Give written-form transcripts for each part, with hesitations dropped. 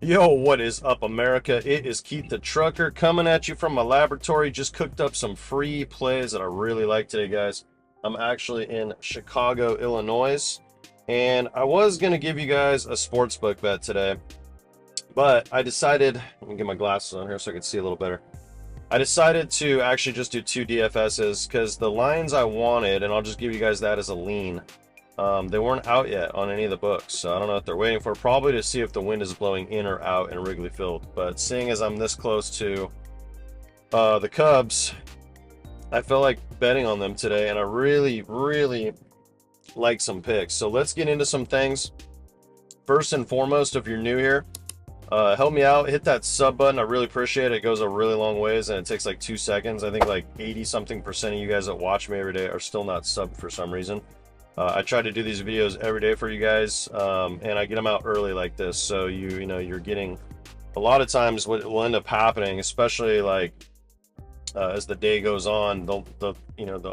Yo, what is up, America? It is Keith the Trucker coming at you from my laboratory. Just cooked up some free plays that I really like today, guys. I'm actually in Chicago, Illinois, and I was going to give you guys a sports book bet today, but I decided, let me get my glasses on here so I can see a little better. I decided to actually just do two DFSs because the lines I wanted, and I'll just give you guys that as a lean, they weren't out yet on any of the books, so I don't know what they're waiting for. Probably to see if the wind is blowing in or out in Wrigley Field. But seeing as I'm this close to the Cubs, I felt like betting on them today, and I really like some picks. So let's get into some things. First and foremost, if you're new here, help me out. Hit that sub button. I really appreciate it. It goes a really long ways, and it takes like 2 seconds. I think like 80-something% of you guys that watch me every day are still not subbed for some reason. I try to do these videos every day for you guys, and I get them out early like this, so you know you're getting a lot of times what will end up happening, especially like as the day goes on, a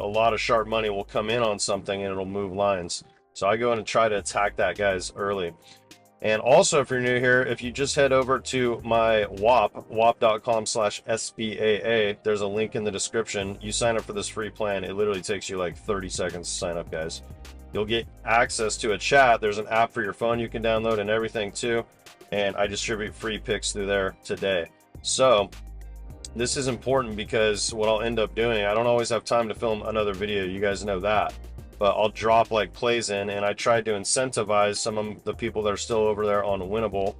lot of sharp money will come in on something and it'll move lines. So I go in and try to attack that, guys, early. And also, if you're new here, if you just head over to my wop.com/SBAA, there's a link in the description. You sign up for this free plan. It literally takes you like 30 seconds to sign up, guys. You'll get access to a chat. There's an app for your phone you can download and everything too. And I distribute free picks through there today. So this is important because what I'll end up doing, I don't always have time to film another video. You guys know that. But I'll drop like plays in, and I tried to incentivize some of the people that are still over there on Winnable.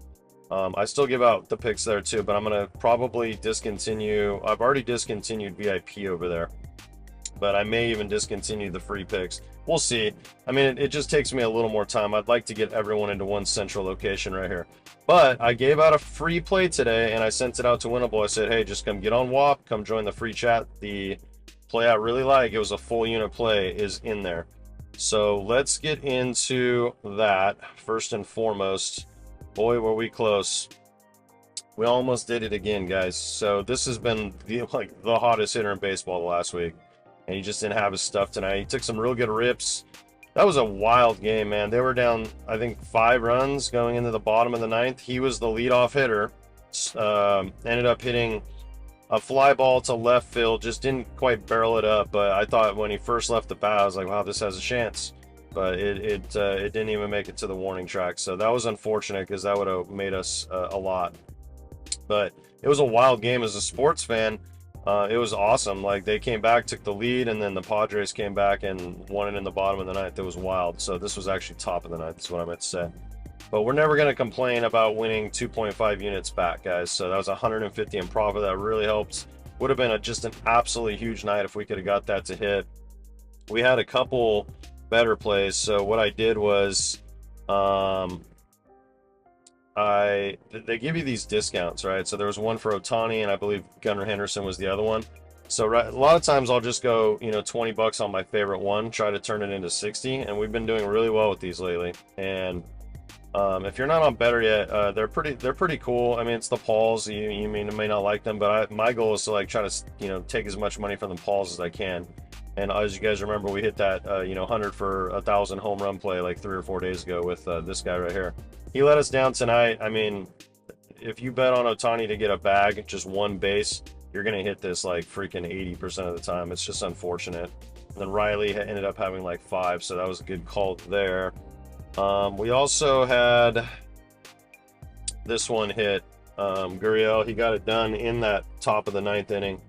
I still give out the picks there too, but I'm going to probably discontinue. I've already discontinued VIP over there, but I may even discontinue the free picks. We'll see. I mean, it just takes me a little more time. I'd like to get everyone into one central location right here. But I gave out a free play today, and I sent it out to Winnable. I said, hey, just come get on WAP, come join the free chat. The play I really like, it was a full unit play, is in there. So let's get into that. First and foremost, boy, were we close. We almost did it again, guys. So this has been the hottest hitter in baseball the last week, and he just didn't have his stuff tonight. He took some real good rips. That was a wild game, man. They were down, I think, 5 runs going into the bottom of the 9th. He was the leadoff hitter. Ended up hitting a fly ball to left field, just didn't quite barrel it up. But I thought when he first left the bat, I was like, wow, this has a chance. But it didn't even make it to the warning track. So that was unfortunate because that would have made us a lot. But it was a wild game as a sports fan. It was awesome. Like, they came back, took the lead, and then the Padres came back and won it in the bottom of the 9th. It was wild. So this was actually top of the 9th, is what I meant to say. But we're never going to complain about winning 2.5 units back, guys. So that was 150 in profit. That really helped. Would have been just an absolutely huge night if we could have got that to hit. We had a couple better plays. So what I did was, they give you these discounts, right? So there was one for Ohtani, and I believe Gunnar Henderson was the other one. So a lot of times I'll just go, $20 on my favorite one, try to turn it into 60, and we've been doing really well with these lately. And if you're not on better yet, they're pretty cool. I mean, it's the Pauls. You may not like them, but my goal is to like try to take as much money from the Pauls as I can. And as you guys remember, we hit that 100 for 1,000 home run play like 3 or 4 days ago with this guy right here. He let us down tonight. I mean, if you bet on Ohtani to get a bag, just one base, you're gonna hit this like freaking 80% of the time. It's just unfortunate. And then Riley ended up having like 5, so that was a good call there. We also had this one hit, Gurriel. He got it done in that top of the 9th inning.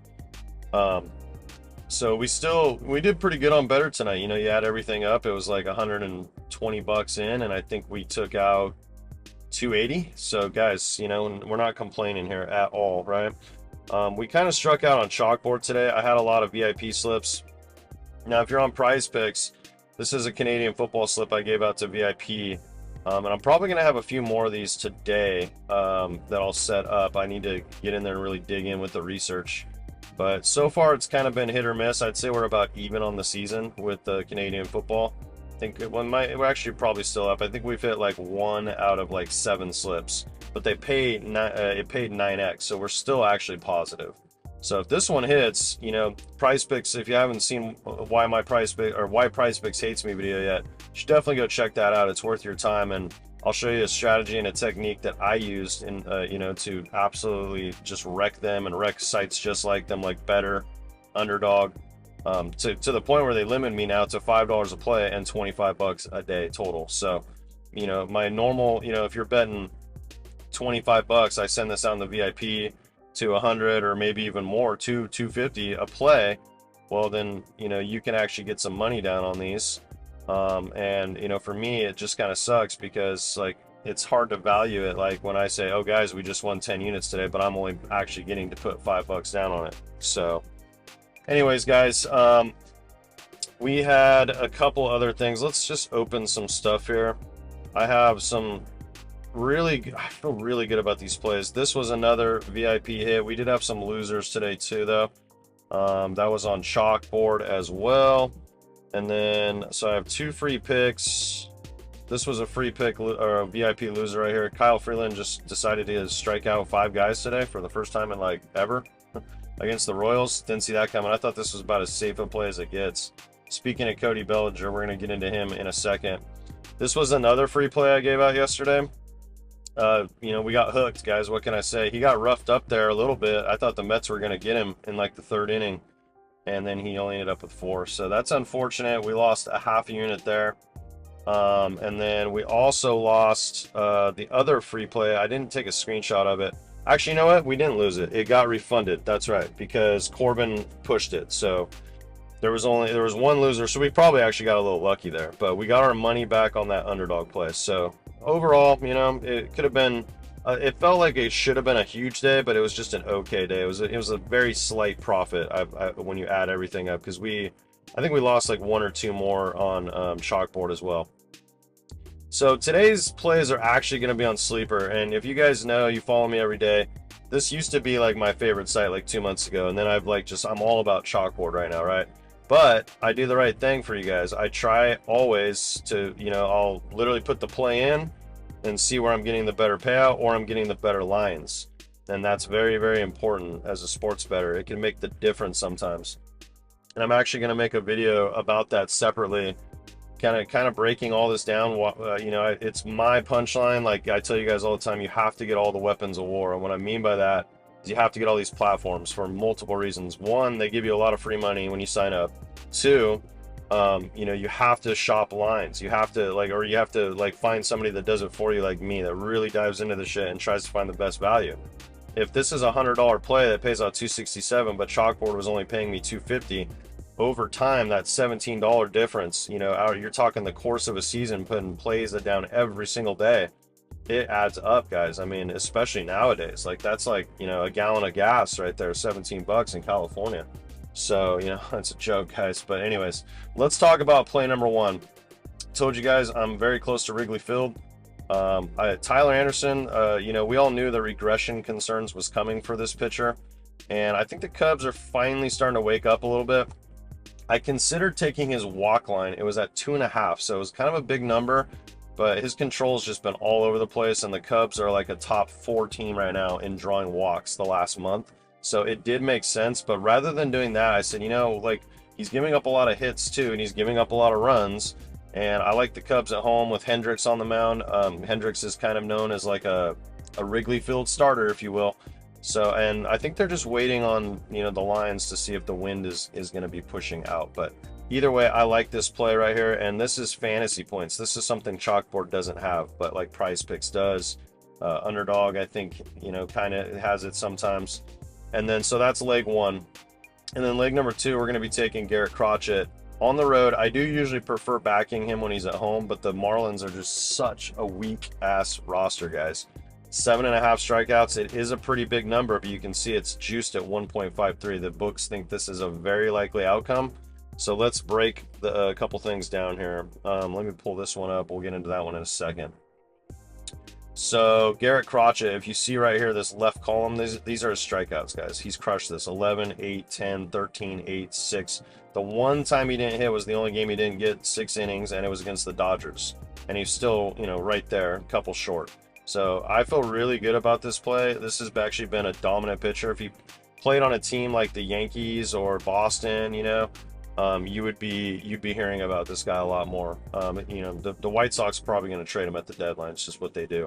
So we did pretty good on better tonight. You add everything up, it was like $120 in, and I think we took out 280. So guys, we're not complaining here at all, right? We kind of struck out on chalkboard today. I had a lot of VIP slips. Now, if you're on Prizepicks, this is a Canadian football slip I gave out to VIP, and I'm probably going to have a few more of these today that I'll set up. I need to get in there and really dig in with the research. But so far, it's kind of been hit or miss. I'd say we're about even on the season with the Canadian football. I think we're actually probably still up. I think we've hit like 1 out of like 7 slips, but it paid 9x, so we're still actually positive. So if this one hits, Prizepicks, if you haven't seen why Prizepicks hates me video yet, you should definitely go check that out. It's worth your time. And I'll show you a strategy and a technique that I used in, you know, to absolutely just wreck them and wreck sites just like them, like Better, Underdog, to the point where they limit me now to $5 a play and 25 bucks a day total. So, you know, my normal, you know, if you're betting 25 bucks, I send this out in the VIP to 100 or maybe even more, 250 a play. Well, then, you know, you can actually get some money down on these. And, you know, for me, it just kind of sucks because, like, it's hard to value it. Like when I say, oh, guys, we just won 10 units today, but I'm only actually getting to put $5 down on it. So anyways, guys, we had a couple other things. Let's just open some stuff here. I have some I feel really good about these plays. This was another VIP hit. We did have some losers today too, though. That was on chalkboard as well. And then, so I have 2 free picks. This was a free pick or a VIP loser right here. Kyle Freeland just decided to strike out 5 guys today for the first time in like ever against the Royals. Didn't see that coming. I thought this was about as safe a play as it gets. Speaking of Cody Bellinger, we're going to get into him in a second. This was another free play I gave out yesterday. You know, we got hooked, guys. What can I say? He got roughed up there a little bit. I thought the Mets were going to get him in like the 3rd inning, and then he only ended up with 4. So that's unfortunate. We lost a half a unit there. And then we also lost the other free play. I didn't take a screenshot of it. Actually, you know what? We didn't lose it. It got refunded. That's right, because Corbin pushed it. So there was one loser. So we probably actually got a little lucky there, but we got our money back on that underdog play. So overall, you know, it could have been, it felt like it should have been a huge day, but it was just an okay day. It was a very slight profit when you add everything up, because I think we lost like 1 or 2 more on chalkboard as well. So today's plays are actually going to be on Sleeper, and if you guys know, you follow me every day, this used to be like my favorite site like 2 months ago, and then I'm all about chalkboard right now, right? But I do the right thing for you guys. I try always to, you know, I'll literally put the play in and see where I'm getting the better payout or I'm getting the better lines. And that's very, very important as a sports bettor. It can make the difference sometimes. And I'm actually going to make a video about that separately, kind of breaking all this down. You know, it's my punchline. Like I tell you guys all the time, you have to get all the weapons of war. And what I mean by that is you have to get all these platforms for multiple reasons. 1, they give you a lot of free money when you sign up. 2, you know, you have to shop lines. You have to find somebody that does it for you, like me, that really dives into the shit and tries to find the best value. If this is a $100 play that pays out $267, but chalkboard was only paying me $250, over time, that $17 difference, you know, you're talking the course of a season, putting plays down every single day, it adds up, guys. I mean, especially nowadays, like that's like, you know, a gallon of gas right there, 17 bucks in California. So, you know, that's a joke, guys. But anyways, let's talk about play number 1. Told you guys I'm very close to Wrigley Field. Tyler Anderson, you know, we all knew the regression concerns was coming for this pitcher, and I think the Cubs are finally starting to wake up a little bit. I considered taking his walk line. It was at 2.5, so it was kind of a big number, but his control's just been all over the place, and the Cubs are like a top 4 team right now in drawing walks the last month. So it did make sense, but rather than doing that, I said, you know, like, he's giving up a lot of hits too, and he's giving up a lot of runs, and I like the Cubs at home with Hendricks on the mound. Hendricks is kind of known as like a Wrigley Field starter, if you will. So, and I think they're just waiting on, you know, the lines to see if the wind is going to be pushing out. But either way, I like this play right here, and this is fantasy points. This is something chalkboard doesn't have, but like Prizepicks does. Underdog, I think, you know, kind of has it sometimes. And then, so that's leg 1. And then leg number 2, we're going to be taking Garrett Crotchet on the road. I do usually prefer backing him when he's at home, but the Marlins are just such a weak ass roster, guys. 7.5 strikeouts. It is a pretty big number, but you can see it's juiced at 1.53. The books think this is a very likely outcome. So let's break a couple things down here. Let me pull this one up. We'll get into that one in a second. So Garrett Crotchet, if you see right here, this left column, these are his strikeouts, guys. He's crushed this. 11, 8, 10, 13, 8, 6. The one time he didn't hit was the only game he didn't get 6 innings, and it was against the Dodgers. And he's still, you know, right there, a couple short. So I feel really good about this play. This has actually been a dominant pitcher. If he played on a team like the Yankees or Boston, you know, you'd be hearing about this guy a lot more. You know, the White Sox are probably going to trade him at the deadline. It's just what they do.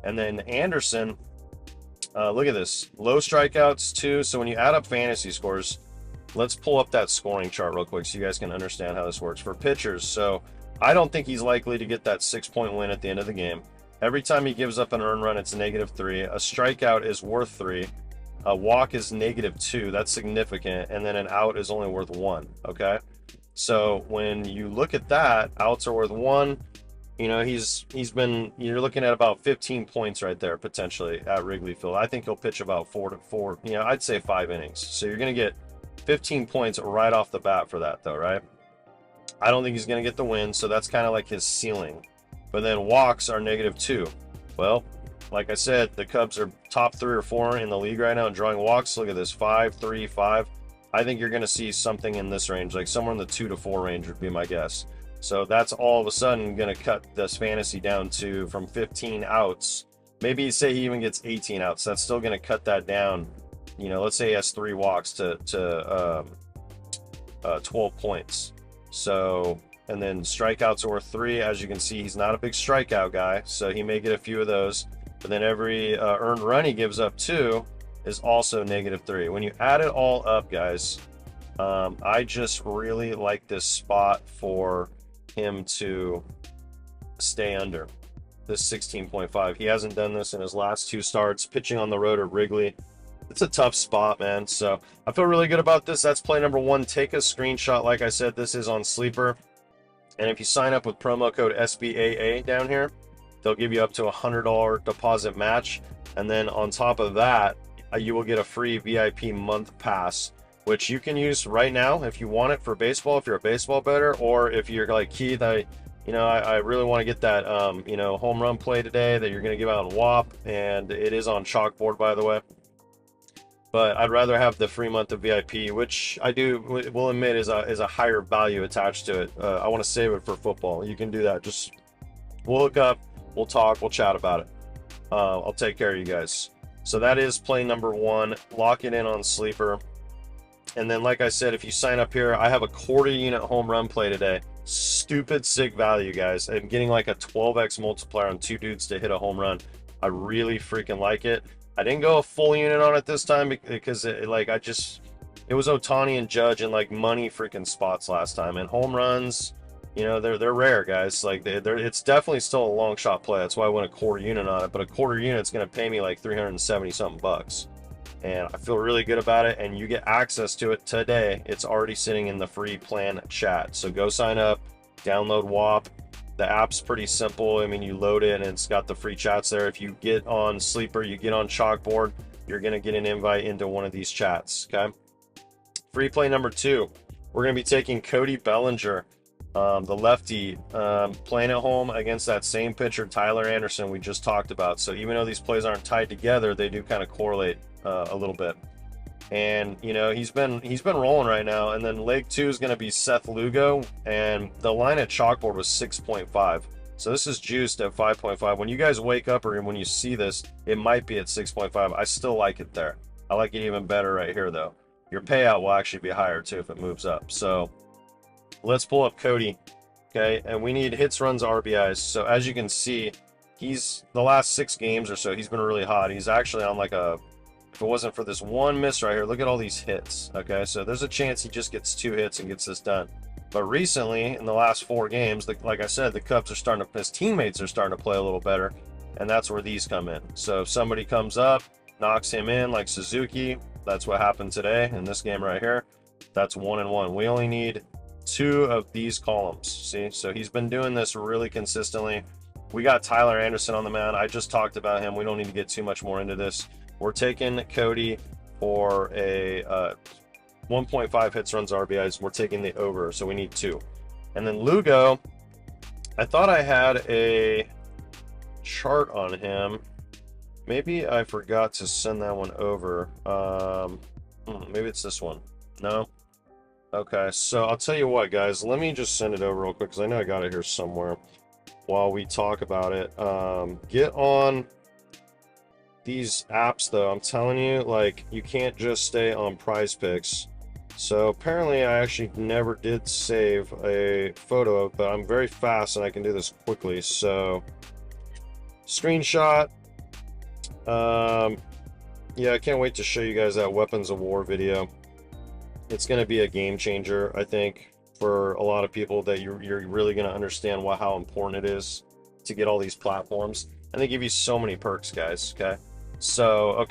And then Anderson, look at this, low strikeouts too. So when you add up fantasy scores, let's pull up that scoring chart real quick so you guys can understand how this works for pitchers. So I don't think he's likely to get that 6-point win at the end of the game. Every time he gives up an earned run, it's -3. A strikeout is worth 3. A walk is -2. That's significant. And then an out is only worth 1. Okay. So when you look at that, outs are worth 1. You know, you're looking at about 15 points right there potentially at Wrigley Field. I think he'll pitch about 4, you know, I'd say 5 innings. So you're going to get 15 points right off the bat for that though, right? I don't think he's going to get the win, so that's kind of like his ceiling. But then walks are -2. Well, like I said, the Cubs are top 3 or 4 in the league right now in drawing walks. Look at this, 5, 3, 5. I think you're going to see something in this range, like somewhere in the 2 to 4 range would be my guess. So that's all of a sudden going to cut this fantasy down to from 15 outs. Maybe say he even gets 18 outs. That's still going to cut that down. You know, let's say he has 3 walks to 12 points. So, and then strikeouts are worth 3. As you can see, he's not a big strikeout guy, so he may get a few of those. But then every earned run he gives up too is also -3. When you add it all up, guys, I just really like this spot for him to stay under this 16.5. He hasn't done this in his last 2 starts, pitching on the road at Wrigley. It's a tough spot, man. So I feel really good about this. That's play number 1. Take a screenshot. Like I said, this is on Sleeper. And if you sign up with promo code SBAA down here, they'll give you up to $100 deposit match. And then on top of that, you will get a free VIP month pass, which you can use right now if you want it for baseball, if you're a baseball bettor, or if you're like Keith, I really want to get that, you know, home run play today that you're going to give out in WAP. And it is on Chalkboard, by the way. But I'd rather have the free month of VIP, which I will admit is a higher value attached to it. I want to save it for football. You can do that. Just we'll hook up, we'll talk, we'll chat about it. I'll take care of you guys. So that is play number 1. Lock it in on Sleeper. And then, like I said, if you sign up here, I have a 1/4 unit home run play today. Stupid sick value, guys. I'm getting like a 12x multiplier on 2 dudes to hit a home run. I really freaking like it. I didn't go a full unit on it this time because it was Ohtani and Judge in like money freaking spots last time, and home runs, you know, they're rare, guys. Like it's definitely still a long shot play. That's why I went a 1/4 unit on it, but a 1/4 unit's going to pay me like 370 something bucks, and I feel really good about it. And you get access to it today. It's already sitting in the free plan chat, so go sign up, download WAP. The app's pretty simple. I mean, you load it and it's got the free chats there. If you get on Sleeper, you get on Chalkboard, you're going to get an invite into one of these chats, okay? Free play number 2. We're going to be taking Cody Bellinger, the lefty, playing at home against that same pitcher, Tyler Anderson, we just talked about. So even though these plays aren't tied together, they do kind of correlate a little bit. And you know, he's been rolling right now. And then leg 2 is going to be Seth Lugo, and the line at Chalkboard was 6.5. So this is juiced at 5.5. When you guys wake up or when you see this, it might be at 6.5. I still like it there. I like it even better right here though. Your payout will actually be higher too if it moves up. So let's pull up Cody. Okay, and we need hits, runs, RBIs. So as you can see, he's the last 6 games or so, he's been really hot. He's actually on like a, if it wasn't for this one miss right here, look at all these hits. Okay, so there's a chance he just gets 2 hits and gets this done. But recently, in the last 4 games, like I said, the Cubs are starting to, his teammates are starting to play a little better, and that's where these come in. So if somebody comes up, knocks him in like Suzuki, that's what happened today in this game right here. That's 1 and 1. We only need 2 of these columns. See, so he's been doing this really consistently. We got Tyler Anderson on the mound. I just talked about him. We don't need to get too much more into this. We're taking Cody for a 1.5 hits, runs, RBIs. We're taking the over, so we need 2. And then Lugo, I thought I had a chart on him. Maybe I forgot to send that one over. Maybe it's this one. No? Okay, so I'll tell you what, guys. Let me just send it over real quick because I know I got it here somewhere while we talk about it. Get on these apps, though. I'm telling you, like, you can't just stay on Prizepicks. So apparently I actually never did save a photo, but I'm very fast and I can do this quickly. So screenshot. Yeah, I can't wait to show you guys that Weapons of War video. It's going to be a game changer, I think, for a lot of people, that you're really going to understand how important it is to get all these platforms. And they give you so many perks, guys, okay? So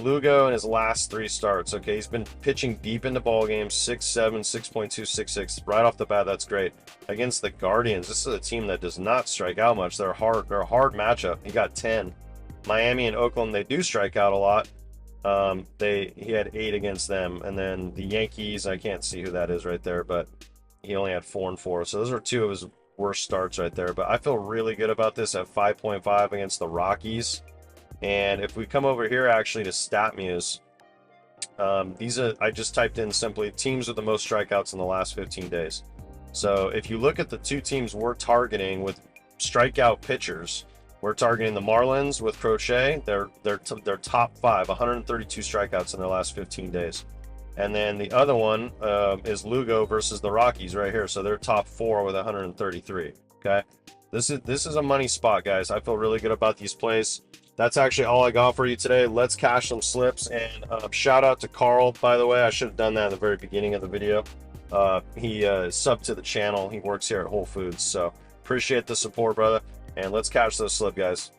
Lugo in his last 3 starts, okay, he's been pitching deep into ball games, 6-7, 6.2, 6.6. Right off the bat, that's great. Against the Guardians, this is a team that does not strike out much. They're a hard matchup. He got 10. Miami and Oakland, they do strike out a lot. He had 8 against them, and then the Yankees, I can't see who that is right there, but he only had 4 and 4. So those are 2 of his worst starts right there. But I feel really good about this at 5.5 against the Rockies. And if we come over here actually to StatMuse, I just typed in simply teams with the most strikeouts in the last 15 days. So if you look at the 2 teams we're targeting with strikeout pitchers, we're targeting the Marlins with Crochet. They're top 5, 132 strikeouts in their last 15 days. And then the other one is Lugo versus the Rockies right here. So they're top 4 with 133. Okay, this is a money spot, guys. I feel really good about these plays. That's actually all I got for you today. Let's cash some slips. And shout out to Carl, by the way. I should have done that at the very beginning of the video. He subbed to the channel. He works here at Whole Foods. So appreciate the support, brother. And let's cash those slip, guys.